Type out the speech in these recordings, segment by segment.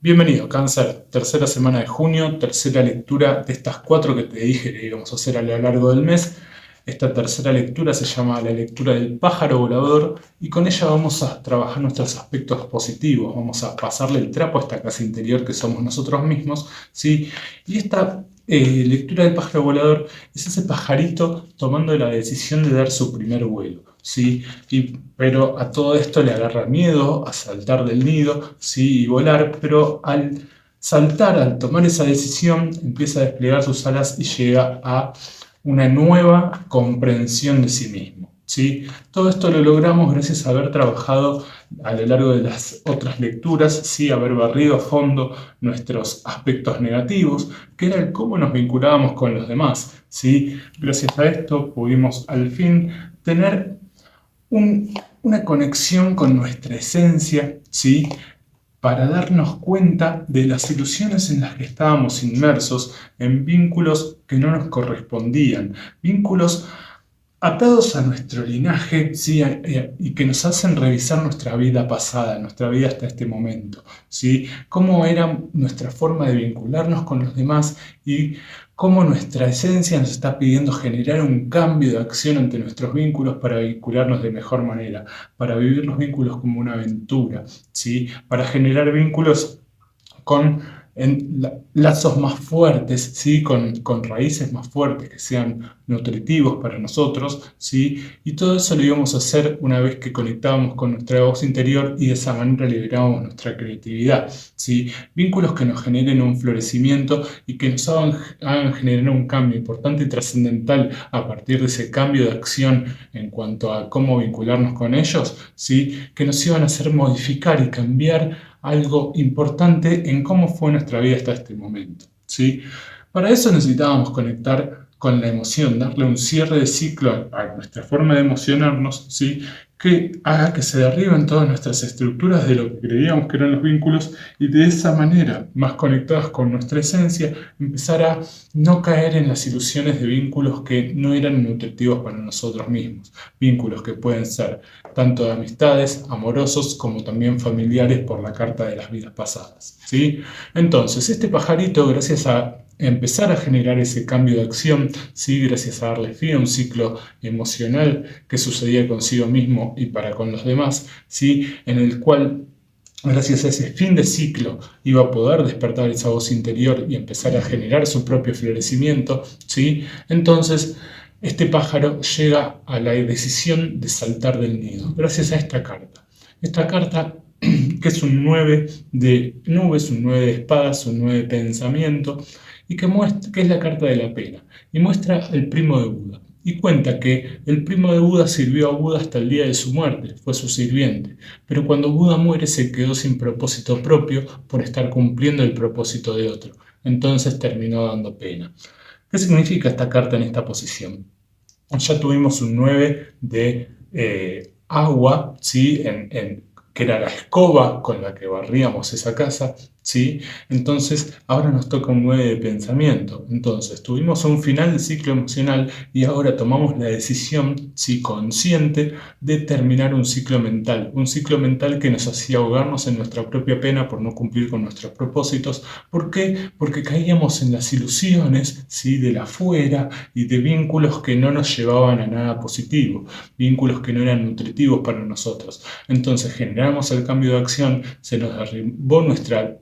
Bienvenido, Cáncer. Tercera semana de junio, tercera lectura de estas cuatro que te dije que íbamos a hacer a lo largo del mes. Esta tercera lectura se llama la lectura del pájaro volador y con ella vamos a trabajar nuestros aspectos positivos. Vamos a pasarle el trapo a esta casa interior que somos nosotros mismos, ¿sí? Y esta lectura del pájaro volador es ese pajarito tomando la decisión de dar su primer vuelo, ¿sí? Pero a todo esto le agarra miedo a saltar del nido, sí, y volar, pero al saltar, al tomar esa decisión, empieza a desplegar sus alas y llega a una nueva comprensión de sí mismo, ¿sí? Todo esto lo logramos gracias a haber trabajado a lo largo de las otras lecturas, ¿sí? Haber barrido a fondo nuestros aspectos negativos, que era el cómo nos vinculábamos con los demás, ¿sí? Gracias a esto pudimos al fin tener una conexión con nuestra esencia, ¿sí? Para darnos cuenta de las ilusiones en las que estábamos inmersos en vínculos que no nos correspondían, vínculos atados a nuestro linaje, ¿sí? Y que nos hacen revisar nuestra vida pasada, nuestra vida hasta este momento, ¿sí? Cómo era nuestra forma de vincularnos con los demás y cómo nuestra esencia nos está pidiendo generar un cambio de acción ante nuestros vínculos para vincularnos de mejor manera, para vivir los vínculos como una aventura, ¿sí? Para generar vínculos con lazos más fuertes, ¿sí? Con raíces más fuertes que sean nutritivos para nosotros, ¿sí? Y todo eso lo íbamos a hacer una vez que conectábamos con nuestra voz interior y de esa manera liberábamos nuestra creatividad, ¿sí? Vínculos que nos generen un florecimiento y que nos hagan generar un cambio importante y trascendental a partir de ese cambio de acción en cuanto a cómo vincularnos con ellos, ¿sí? Que nos iban a hacer modificar y cambiar algo importante en cómo fue nuestra vida hasta este momento, ¿sí? Para eso necesitábamos conectar con la emoción, darle un cierre de ciclo a nuestra forma de emocionarnos, ¿sí? Que haga que se derriben todas nuestras estructuras de lo que creíamos que eran los vínculos y de esa manera, más conectadas con nuestra esencia, empezar a no caer en las ilusiones de vínculos que no eran nutritivos para nosotros mismos, vínculos que pueden ser tanto de amistades, amorosos, como también familiares por la carta de las vidas pasadas, ¿sí? Entonces, este pajarito, gracias a empezar a generar ese cambio de acción, ¿sí? Gracias a darle fin a un ciclo emocional que sucedía consigo mismo y para con los demás, ¿sí? En el cual gracias a ese fin de ciclo iba a poder despertar esa voz interior y empezar a generar su propio florecimiento, ¿sí? Entonces, este pájaro llega a la decisión de saltar del nido, gracias a esta carta. Esta carta, que es un 9 de nubes, un 9 de espadas, un 9 de pensamiento, y que es la carta de la pena, y muestra el primo de Buda. Y cuenta que el primo de Buda sirvió a Buda hasta el día de su muerte, fue su sirviente, pero cuando Buda muere se quedó sin propósito propio por estar cumpliendo el propósito de otro. Entonces terminó dando pena. ¿Qué significa esta carta en esta posición? Ya tuvimos un 9 de agua, ¿sí? Que era la escoba con la que barríamos esa casa, ¿sí? Entonces, ahora nos toca un 9 de pensamiento. Entonces, tuvimos un final de ciclo emocional y ahora tomamos la decisión, ¿sí? Consciente de terminar un ciclo mental que nos hacía ahogarnos en nuestra propia pena por no cumplir con nuestros propósitos. ¿Por qué? Porque caíamos en las ilusiones, ¿sí? Del afuera y de vínculos que no nos llevaban a nada positivo, vínculos que no eran nutritivos para nosotros. Entonces generamos el cambio de acción, se nos derribó nuestra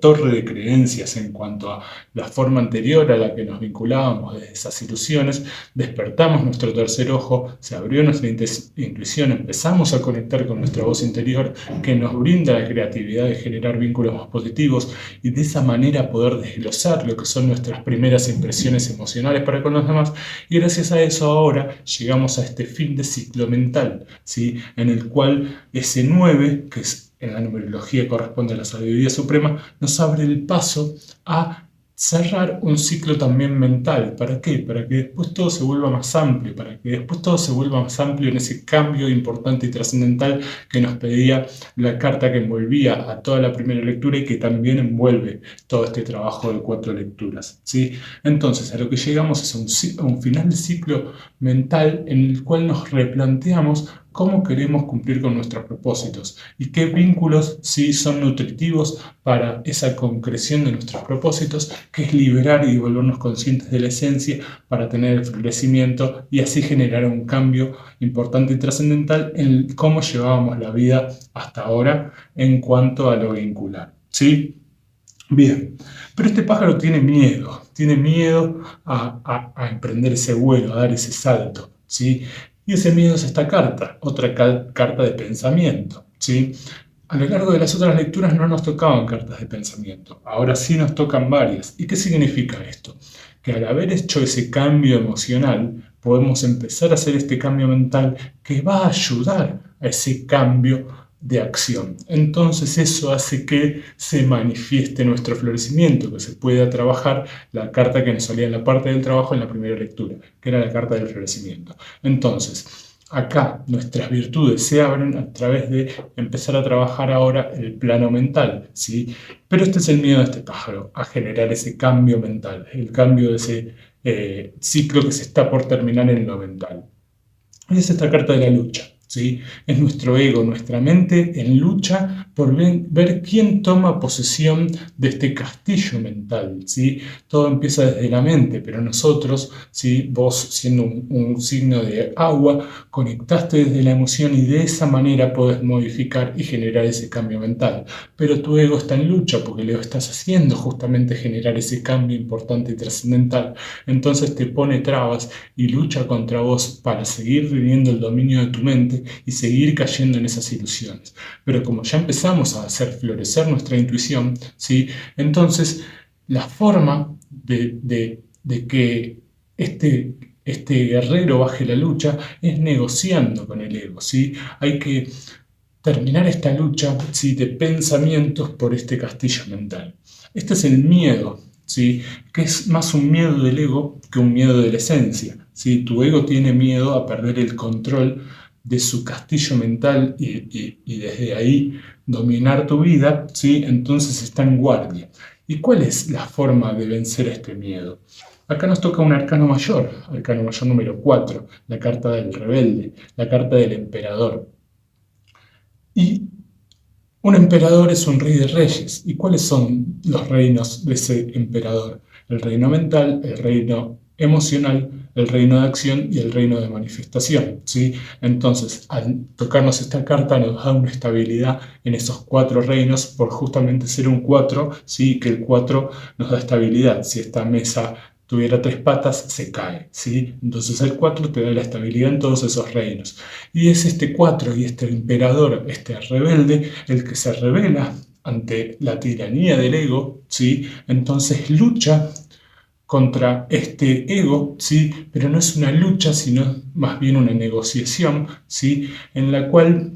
torre de creencias en cuanto a la forma anterior a la que nos vinculábamos de esas ilusiones, despertamos nuestro tercer ojo, se abrió nuestra intuición, empezamos a conectar con nuestra voz interior que nos brinda la creatividad de generar vínculos más positivos y de esa manera poder desglosar lo que son nuestras primeras impresiones emocionales para con los demás, y gracias a eso ahora llegamos a este fin de ciclo mental, ¿sí? En el cual ese 9, que es, en la numerología corresponde a la sabiduría suprema, nos abre el paso a cerrar un ciclo también mental. ¿Para qué? Para que después todo se vuelva más amplio, para que después todo se vuelva más amplio en ese cambio importante y trascendental que nos pedía la carta que envolvía a toda la primera lectura y que también envuelve todo este trabajo de 4 lecturas, ¿sí? Entonces, a lo que llegamos es a un final de ciclo mental en el cual nos replanteamos cómo queremos cumplir con nuestros propósitos y qué vínculos sí son nutritivos para esa concreción de nuestros propósitos, que es liberar y volvernos conscientes de la esencia para tener el florecimiento y así generar un cambio importante y trascendental en cómo llevábamos la vida hasta ahora en cuanto a lo vincular. ¿Sí? Bien, pero este pájaro tiene miedo a emprender ese vuelo, a dar ese salto, ¿sí? Y ese miedo es esta carta, otra carta de pensamiento, ¿sí? A lo largo de las otras lecturas no nos tocaban cartas de pensamiento, ahora sí nos tocan varias. ¿Y qué significa esto? Que al haber hecho ese cambio emocional, podemos empezar a hacer este cambio mental que va a ayudar a ese cambio de acción. Entonces eso hace que se manifieste nuestro florecimiento, que se pueda trabajar la carta que nos salía en la parte del trabajo en la primera lectura, que era la carta del florecimiento. Entonces, acá nuestras virtudes se abren a través de empezar a trabajar ahora el plano mental, ¿sí? Pero este es el miedo de este pájaro, a generar ese cambio mental, el cambio de ese ciclo que se está por terminar en lo mental. Y es esta carta de la lucha, ¿sí? Es nuestro ego, nuestra mente en lucha por ver quién toma posesión de este castillo mental, ¿sí? Todo empieza desde la mente, pero nosotros, ¿sí? Vos siendo un signo de agua, conectaste desde la emoción y de esa manera podés modificar y generar ese cambio mental. Pero tu ego está en lucha porque lo estás haciendo justamente generar ese cambio importante y trascendental. Entonces te pone trabas y lucha contra vos para seguir viviendo el dominio de tu mente y seguir cayendo en esas ilusiones. Pero como ya empezamos a hacer florecer nuestra intuición, ¿sí? Entonces la forma de que este guerrero baje la lucha es negociando con el ego, ¿sí? Hay que terminar esta lucha, ¿sí? De pensamientos por este castillo mental. Este es el miedo, ¿sí? Que es más un miedo del ego que un miedo de la esencia, ¿sí? Tu ego tiene miedo a perder el control de su castillo mental y desde ahí dominar tu vida, ¿sí? Entonces está en guardia. ¿Y cuál es la forma de vencer este miedo? Acá nos toca un arcano mayor número 4, la carta del rebelde, la carta del emperador. Y un emperador es un rey de reyes. ¿Y cuáles son los reinos de ese emperador? El reino mental, el reino emocional, el reino de acción y el reino de manifestación, ¿sí? Entonces, al tocarnos esta carta nos da una estabilidad en esos 4 reinos por justamente ser un 4, ¿sí? Que el 4 nos da estabilidad. Si esta mesa tuviera 3 patas, se cae, ¿sí? Entonces el 4 te da la estabilidad en todos esos reinos. Y es este 4 y este emperador, este rebelde, el que se revela ante la tiranía del ego, ¿sí? Entonces lucha contra este ego, ¿sí? Pero no es una lucha, sino más bien una negociación, ¿sí? En la cual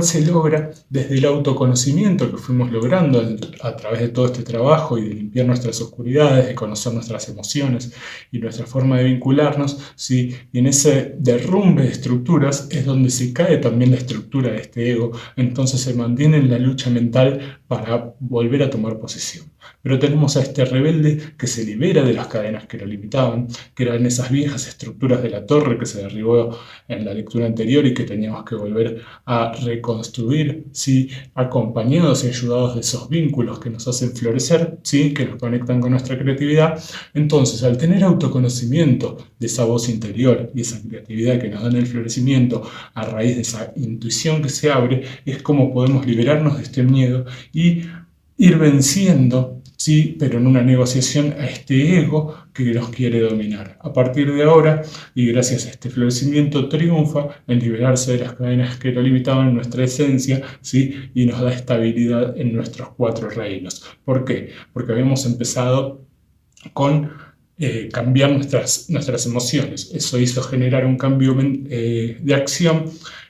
se logra desde el autoconocimiento que fuimos logrando a través de todo este trabajo y de limpiar nuestras oscuridades, de conocer nuestras emociones y nuestra forma de vincularnos, ¿sí? Y en ese derrumbe de estructuras es donde se cae también la estructura de este ego, entonces se mantiene en la lucha mental para volver a tomar posesión. Pero tenemos a este rebelde que se libera de las cadenas que lo limitaban, que eran esas viejas estructuras de la torre que se derribó en la lectura anterior y que teníamos que volver a reconstruir, ¿sí? Acompañados y ayudados de esos vínculos que nos hacen florecer, ¿sí? Que nos conectan con nuestra creatividad. Entonces, al tener autoconocimiento de esa voz interior y esa creatividad que nos dan el florecimiento a raíz de esa intuición que se abre, es como podemos liberarnos de este miedo y ir venciendo, sí, pero en una negociación a este ego que nos quiere dominar. A partir de ahora, y gracias a este florecimiento, triunfa en liberarse de las cadenas que lo limitaban en nuestra esencia, ¿sí? Y nos da estabilidad en nuestros 4 reinos. ¿Por qué? Porque habíamos empezado con cambiar nuestras emociones. Eso hizo generar un cambio de acción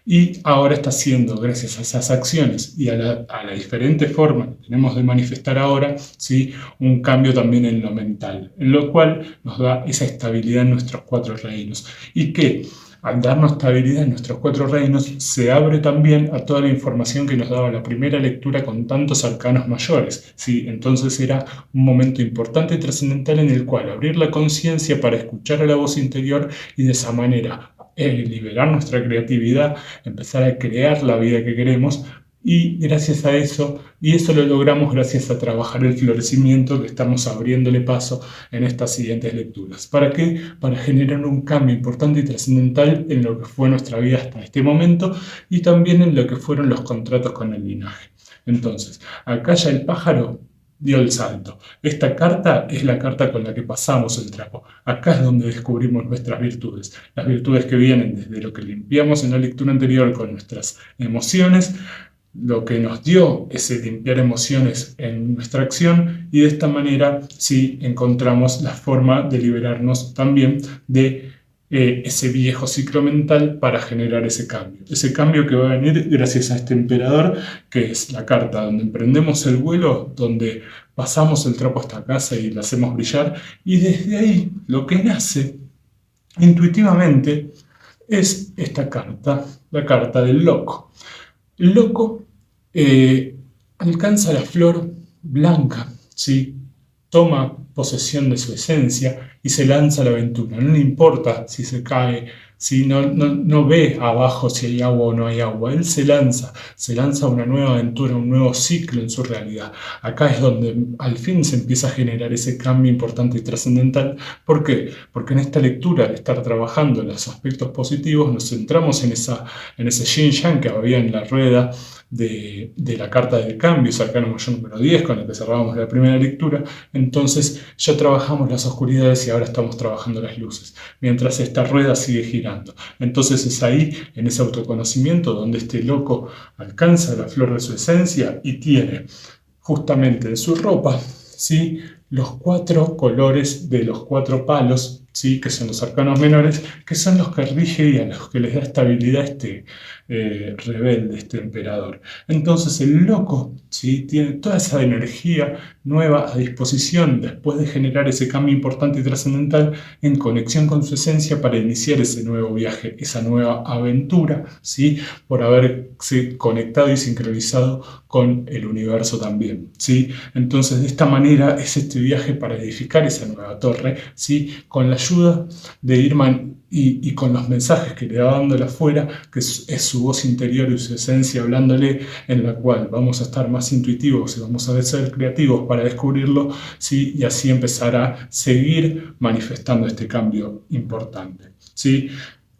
y ahora está haciendo, gracias a esas acciones y a la diferente forma que tenemos de manifestar ahora, ¿sí? Un cambio también en lo mental, en lo cual nos da esa estabilidad en nuestros 4 reinos. Y que al darnos estabilidad en nuestros 4 reinos, se abre también a toda la información que nos daba la primera lectura con tantos arcanos mayores, ¿sí? Entonces era un momento importante y trascendental en el cual abrir la conciencia para escuchar a la voz interior y de esa manera liberar nuestra creatividad, empezar a crear la vida que queremos. Y gracias a eso, y eso lo logramos gracias a trabajar el florecimiento que estamos abriéndole paso en estas siguientes lecturas. ¿Para qué? Para generar un cambio importante y trascendental en lo que fue nuestra vida hasta este momento y también en lo que fueron los contratos con el linaje. Entonces, acá ya el pájaro dio el salto. Esta carta es la carta con la que pasamos el trapo. Acá es donde descubrimos nuestras virtudes. Las virtudes que vienen desde lo que limpiamos en la lectura anterior con nuestras emociones, lo que nos dio ese limpiar emociones en nuestra acción, y de esta manera sí encontramos la forma de liberarnos también de ese viejo ciclo mental para generar ese cambio que va a venir gracias a este emperador, que es la carta donde emprendemos el vuelo, donde pasamos el trapo a esta casa y la hacemos brillar, y desde ahí lo que nace intuitivamente es esta carta, la carta del loco. El loco alcanza la flor blanca, ¿sí? Toma posesión de su esencia y se lanza a la aventura. No le importa si se cae, si no ve abajo si hay agua o no hay agua. Él se lanza a una nueva aventura, un nuevo ciclo en su realidad. Acá es donde al fin se empieza a generar ese cambio importante y trascendental. ¿Por qué? Porque en esta lectura, de estar trabajando los aspectos positivos, nos centramos en ese yin-yang que había en la rueda de la carta del cambio, arcano mayor número 10, con la que cerrábamos la primera lectura. Entonces ya trabajamos las oscuridades y ahora estamos trabajando las luces, mientras esta rueda sigue girando. Entonces es ahí, en ese autoconocimiento, donde este loco alcanza la flor de su esencia y tiene justamente en su ropa, ¿sí?, los 4 colores de los 4 palos, ¿sí?, que son los arcanos menores, que son los que rige y a los que les da estabilidad este rebelde, este emperador. Entonces el loco, ¿sí?, tiene toda esa energía nueva a disposición después de generar ese cambio importante y trascendental en conexión con su esencia para iniciar ese nuevo viaje, esa nueva aventura, ¿sí?, por haberse conectado y sincronizado con el universo también, ¿sí? Entonces de esta manera es este viaje para edificar esa nueva torre, ¿sí?, con la ayuda de Irman y con los mensajes que le va dando afuera, que es su voz interior y su esencia hablándole, en la cual vamos a estar más intuitivos y vamos a ser creativos para descubrirlo, ¿sí?, y así empezar a seguir manifestando este cambio importante, ¿sí?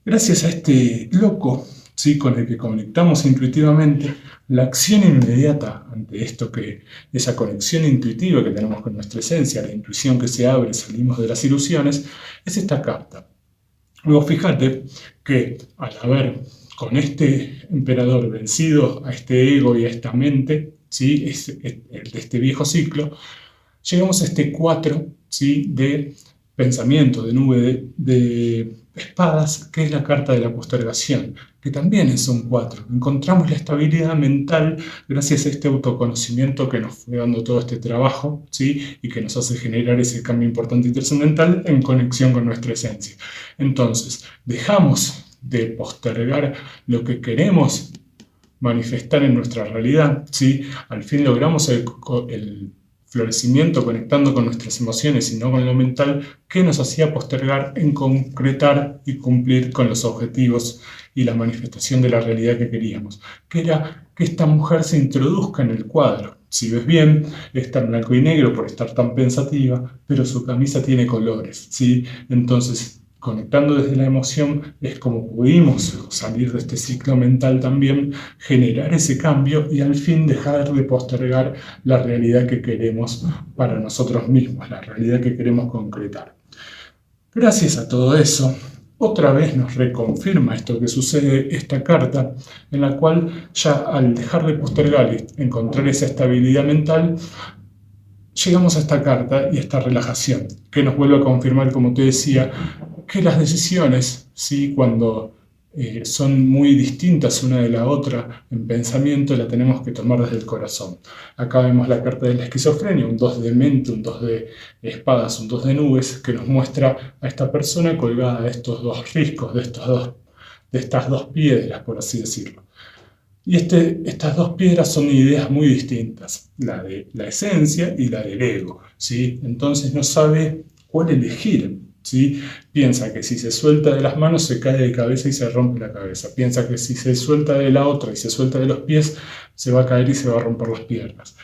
Gracias a este loco, ¿sí?, con el que conectamos intuitivamente, la acción inmediata ante esto, que esa conexión intuitiva que tenemos con nuestra esencia, la intuición que se abre, salimos de las ilusiones, es esta carta. Luego fíjate que al haber con este emperador vencido a este ego y a esta mente, ¿sí?, de este viejo ciclo, llegamos a este 4, ¿sí?, de pensamiento, de nube de espadas, que es la carta de la postergación, que también es un 4. Encontramos la estabilidad mental gracias a este autoconocimiento que nos fue dando todo este trabajo, ¿sí?, y que nos hace generar ese cambio importante y trascendental en conexión con nuestra esencia. Entonces, dejamos de postergar lo que queremos manifestar en nuestra realidad, ¿sí? Al fin logramos el florecimiento conectando con nuestras emociones y no con lo mental, que nos hacía postergar en concretar y cumplir con los objetivos y la manifestación de la realidad que queríamos, que era que esta mujer se introduzca en el cuadro. Si ves bien, está en blanco y negro por estar tan pensativa, pero su camisa tiene colores, ¿sí? Entonces, conectando desde la emoción es como pudimos salir de este ciclo mental también, generar ese cambio y al fin dejar de postergar la realidad que queremos para nosotros mismos, la realidad que queremos concretar. Gracias a todo eso, otra vez nos reconfirma esto que sucede esta carta, en la cual ya al dejar de postergar y encontrar esa estabilidad mental, llegamos a esta carta y a esta relajación, que nos vuelve a confirmar, como te decía, que las decisiones, ¿sí?, cuando son muy distintas una de la otra en pensamiento, la tenemos que tomar desde el corazón. Acá vemos la carta de la esquizofrenia, un 2 de mente, un 2 de espadas, un 2 de nubes, que nos muestra a esta persona colgada de estos 2 riscos, de estas 2 piedras, por así decirlo. Y estas 2 piedras son ideas muy distintas, la de la esencia y la del ego, ¿sí? Entonces no sabe cuál elegir, ¿sí? Piensa que si se suelta de las manos se cae de cabeza y se rompe la cabeza. Piensa que si se suelta de la otra y se suelta de los pies, se va a caer y se va a romper las piernas.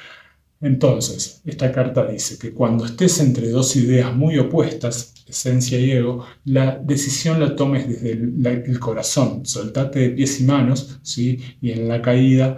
Entonces, esta carta dice que cuando estés entre dos ideas muy opuestas, esencia y ego, la decisión la tomes desde el corazón. Soltate de pies y manos, ¿sí? Y en la caída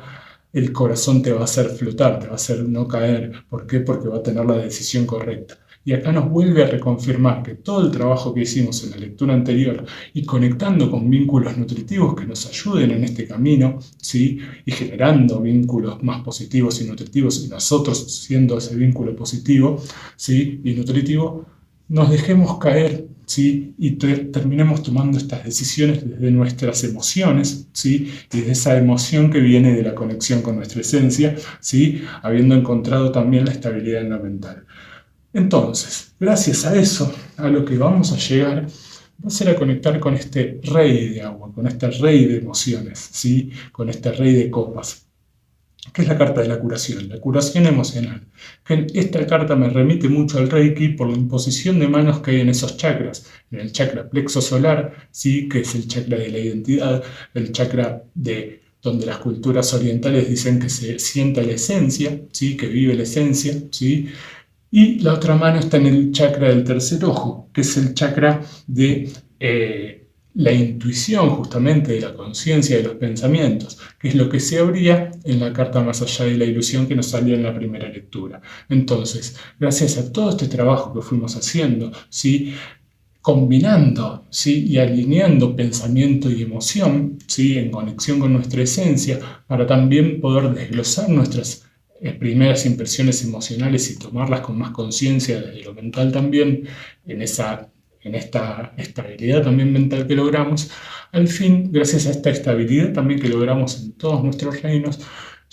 el corazón te va a hacer flotar, te va a hacer no caer. ¿Por qué? Porque va a tener la decisión correcta. Y acá nos vuelve a reconfirmar que todo el trabajo que hicimos en la lectura anterior y conectando con vínculos nutritivos que nos ayuden en este camino, ¿sí? Y generando vínculos más positivos y nutritivos y nosotros siendo ese vínculo positivo, ¿sí? Y nutritivo, nos dejemos caer, ¿sí? Y terminemos tomando estas decisiones desde nuestras emociones, ¿sí? Y de esa emoción que viene de la conexión con nuestra esencia, ¿sí? Habiendo encontrado también la estabilidad en lo mental. Entonces, gracias a eso, a lo que vamos a llegar va a ser a conectar con este rey de agua, con este rey de emociones, ¿sí? Con este rey de copas, que es la carta de la curación emocional. Que esta carta me remite mucho al Reiki por la imposición de manos que hay en esos chakras, en el chakra plexo solar, ¿sí? Que es el chakra de la identidad, el chakra de donde las culturas orientales dicen que se sienta la esencia, ¿sí? Que vive la esencia, ¿sí? Y la otra mano está en el chakra del tercer ojo, que es el chakra de la intuición, justamente, de la conciencia, de los pensamientos, que es lo que se abría en la carta Más allá de la ilusión que nos salió en la primera lectura. Entonces, gracias a todo este trabajo que fuimos haciendo, ¿sí? Combinando, ¿sí? Y alineando pensamiento y emoción, ¿sí? En conexión con nuestra esencia, para también poder desglosar nuestras primeras impresiones emocionales y tomarlas con más conciencia desde lo mental también, en esta estabilidad también mental que logramos. Al fin, gracias a esta estabilidad también que logramos en todos nuestros reinos,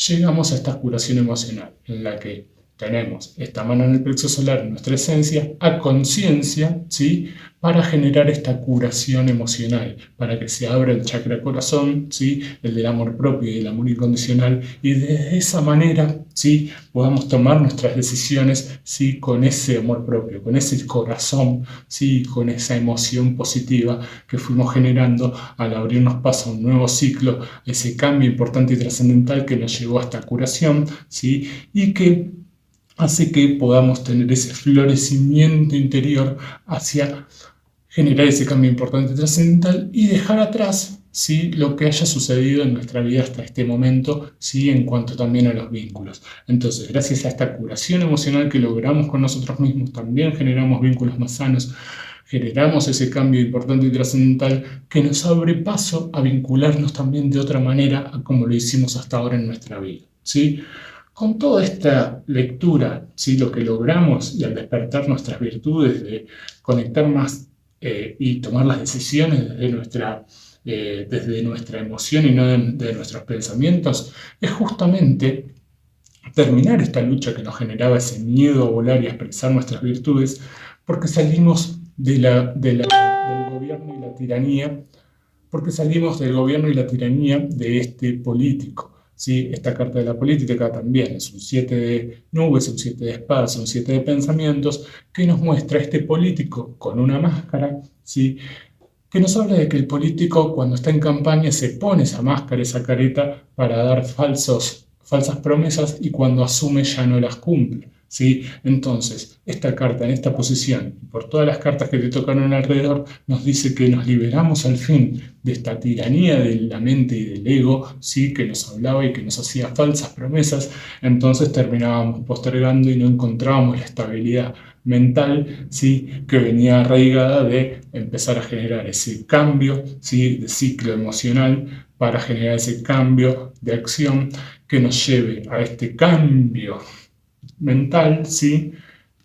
llegamos a esta curación emocional, en la que tenemos esta mano en el plexo solar, en nuestra esencia, a conciencia, ¿sí? Para generar esta curación emocional, para que se abra el chakra corazón, ¿sí? El del amor propio y el amor incondicional, y de esa manera, ¿sí? Podamos tomar nuestras decisiones, ¿sí? Con ese amor propio, con ese corazón, ¿sí? Con esa emoción positiva que fuimos generando al abrirnos paso a un nuevo ciclo, ese cambio importante y trascendental que nos llevó a esta curación, ¿sí? Y que hace que podamos tener ese florecimiento interior hacia generar ese cambio importante y trascendental y dejar atrás, ¿sí? Lo que haya sucedido en nuestra vida hasta este momento, ¿sí? En cuanto también a los vínculos. Entonces, gracias a esta curación emocional que logramos con nosotros mismos, también generamos vínculos más sanos, generamos ese cambio importante y trascendental que nos abre paso a vincularnos también de otra manera a como lo hicimos hasta ahora en nuestra vida, ¿sí? Con toda esta lectura, ¿sí? Lo que logramos y al despertar nuestras virtudes de conectar más y tomar las decisiones desde nuestra emoción y no de nuestros pensamientos, es justamente terminar esta lucha que nos generaba ese miedo a volar y a expresar nuestras virtudes, porque salimos del gobierno y la tiranía, porque salimos del gobierno y la tiranía de este político. ¿Sí? Esta carta de la política también es un 7 de nubes, un 7 de espadas, un 7 de pensamientos, que nos muestra este político con una máscara, ¿sí? Que nos habla de que el político cuando está en campaña se pone esa máscara, esa careta para dar falsas promesas y cuando asume ya no las cumple, ¿sí? Entonces, esta carta en esta posición, y por todas las cartas que te tocaron alrededor, nos dice que nos liberamos al fin de esta tiranía de la mente y del ego, ¿sí? Que nos hablaba y que nos hacía falsas promesas, entonces terminábamos postergando y no encontrábamos la estabilidad mental, ¿sí? Que venía arraigada de empezar a generar ese cambio, ¿sí? De ciclo emocional para generar ese cambio de acción que nos lleve a este cambio mental, ¿sí?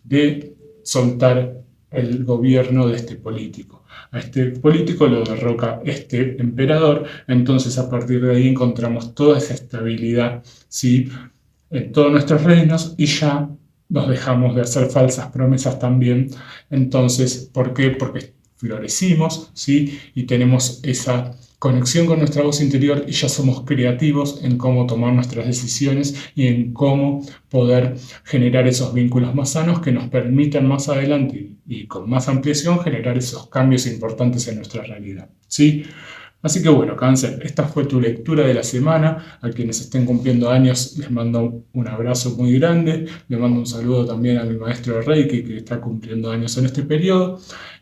De soltar el gobierno de este político. A este político lo derroca este emperador, entonces a partir de ahí encontramos toda esa estabilidad, ¿sí? En todos nuestros reinos y ya nos dejamos de hacer falsas promesas también. Entonces, ¿por qué? Porque florecimos, ¿sí? Y tenemos esa conexión con nuestra voz interior y ya somos creativos en cómo tomar nuestras decisiones y en cómo poder generar esos vínculos más sanos que nos permitan más adelante y con más ampliación generar esos cambios importantes en nuestra realidad, ¿sí? Así que bueno, Cáncer, esta fue tu lectura de la semana. A quienes estén cumpliendo años les mando un abrazo muy grande. Le mando un saludo también a mi maestro de Reiki que está cumpliendo años en este periodo.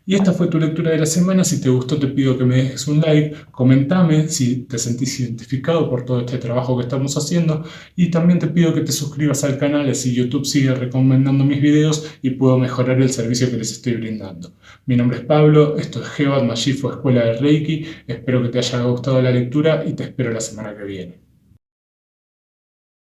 Y esta fue tu lectura de la semana. Si te gustó te pido que me dejes un like, comentame si te sentís identificado por todo este trabajo que estamos haciendo y también te pido que te suscribas al canal así YouTube sigue recomendando mis videos y puedo mejorar el servicio que les estoy brindando. Mi nombre es Pablo, esto es Gebat Magifo Escuela de Reiki, espero que te haya gustado la lectura y te espero la semana que viene.